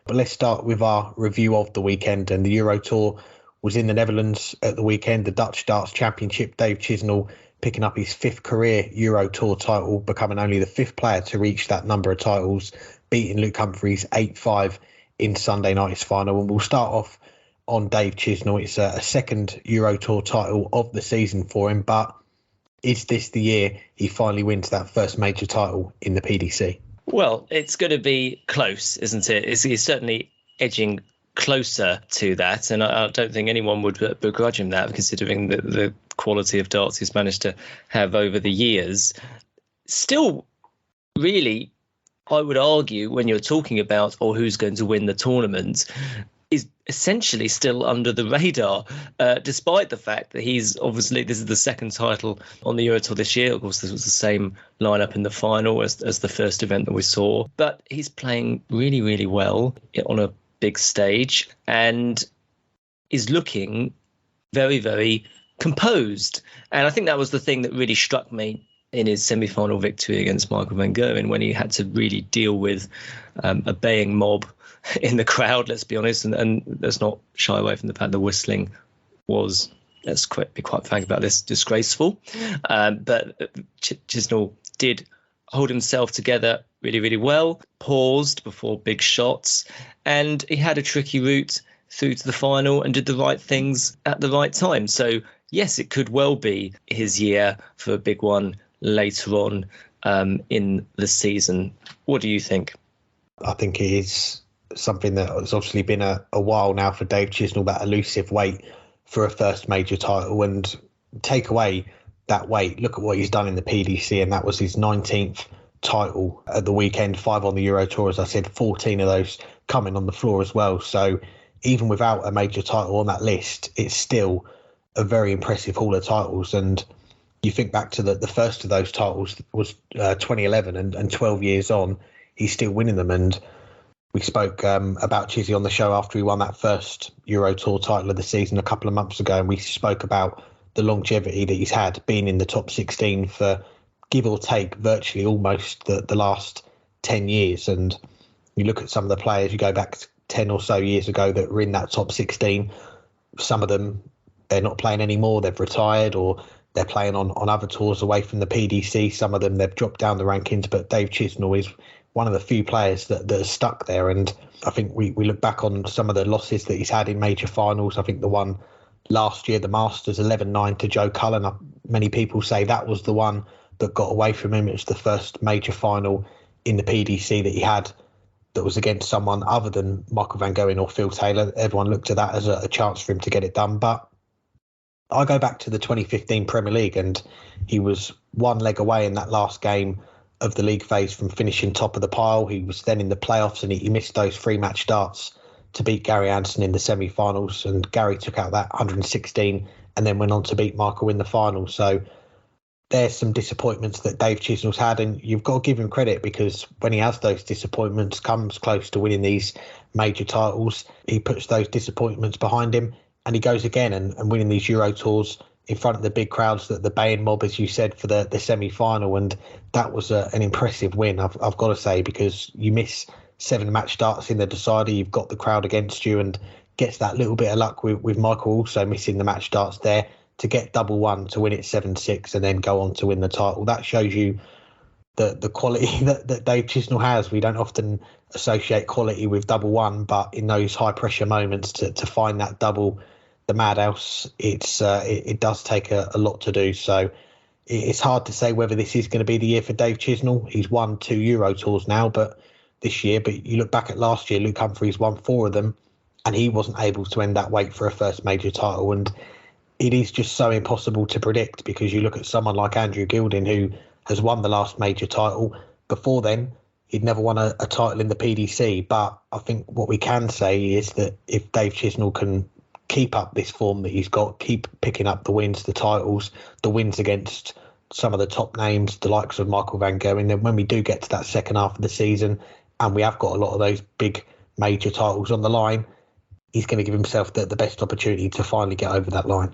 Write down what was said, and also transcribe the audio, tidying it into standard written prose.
But let's start with our review of the weekend. And the Euro Tour was in the Netherlands at the weekend. The Dutch Darts Championship, Dave Chisnall picking up his 5th career Euro Tour title, becoming only the 5th player to reach that number of titles, beating Luke Humphries 8-5 in Sunday night's final. And we'll start off on Dave Chisnall. It's a second Euro Tour title of the season for him, but is this the year he finally wins that first major title in the PDC? Well, it's going to be close, isn't it? He's certainly edging closer to that, and I don't think anyone would begrudge him that, considering the quality of darts he's managed to have over the years. Still, really, I would argue when you're talking about who's going to win the tournament, is essentially still under the radar, despite the fact that he's obviously, this is the second title on the Euro Tour this year. Of course, this was the same lineup in the final as the first event that we saw, but he's playing really, really well on a big stage and is looking very, very composed. And I think that was the thing that really struck me in his semi-final victory against Michael van Gerwen, when he had to really deal with a baying mob in the crowd, let's be honest, and let's not shy away from the fact the whistling was, let's be quite frank about this, disgraceful. But Chisnall did hold himself together really, really well, paused before big shots, and he had a tricky route through to the final and did the right things at the right time. So, yes, it could well be his year for a big one later on in the season. What do you think? I think it is something that has obviously been a while now for Dave Chisnall, that elusive wait for a first major title, and take away that weight. Look at what he's done in the PDC, and that was his 19th title at the weekend, 5 on the Euro Tour, as I said, 14 of those coming on the floor as well. So even without a major title on that list, it's still a very impressive haul of titles. And you think back to the first of those titles was 2011, and 12 years on, he's still winning them. And we spoke about Chizzy on the show after he won that first Euro Tour title of the season a couple of months ago, and we spoke about the longevity that he's had, being in the top 16 for, give or take, virtually almost the last 10 years. And you look at some of the players, you go back 10 or so years ago that were in that top 16, some of them, they're not playing anymore, they've retired, or they're playing on other tours away from the PDC. Some of them, they've dropped down the rankings, but Dave Chisnall is one of the few players that are stuck there. And I think we look back on some of the losses that he's had in major finals. I think the one last year, the Masters 11-9 to Joe Cullen, many people say that was the one that got away from him. It was the first major final in the PDC that he had that was against someone other than Michael van Gerwen or Phil Taylor. Everyone looked at that as a chance for him to get it done. But I go back to the 2015 Premier League, and he was one leg away in that last game of the league phase from finishing top of the pile. He was then in the playoffs, and he missed those 3-match darts to beat Gary Anderson in the semi-finals, and Gary took out that 116 and then went on to beat Michael in the final. So there's some disappointments that Dave Chisnall's had, and you've got to give him credit, because when he has those disappointments, comes close to winning these major titles, he puts those disappointments behind him and he goes again and winning these Euro Tours in front of the big crowds, the baying mob, as you said, for the semi-final. And that was an impressive win, I've got to say, because you miss 7-match darts in the decider, you've got the crowd against you, and gets that little bit of luck with Michael also missing the match darts there to get double one, to win it 7-6 and then go on to win the title. That shows you the quality that Dave Chisnall has. We don't often associate quality with double one, but in those high pressure moments to find that double, the madhouse, it does take a lot to do. So it's hard to say whether this is going to be the year for Dave Chisnall. He's won 2 Euro Tours now, but you look back at last year, Luke Humphries won 4 of them, and he wasn't able to end that wait for a first major title. And it is just so impossible to predict, because you look at someone like Andrew Gilding, who has won the last major title. Before then, he'd never won a title in the PDC. But I think what we can say is that if Dave Chisnall can keep up this form that he's got, keep picking up the wins, the titles, the wins against some of the top names, the likes of Michael van Gerwen, then when we do get to that second half of the season and we have got a lot of those big major titles on the line, he's going to give himself the best opportunity to finally get over that line.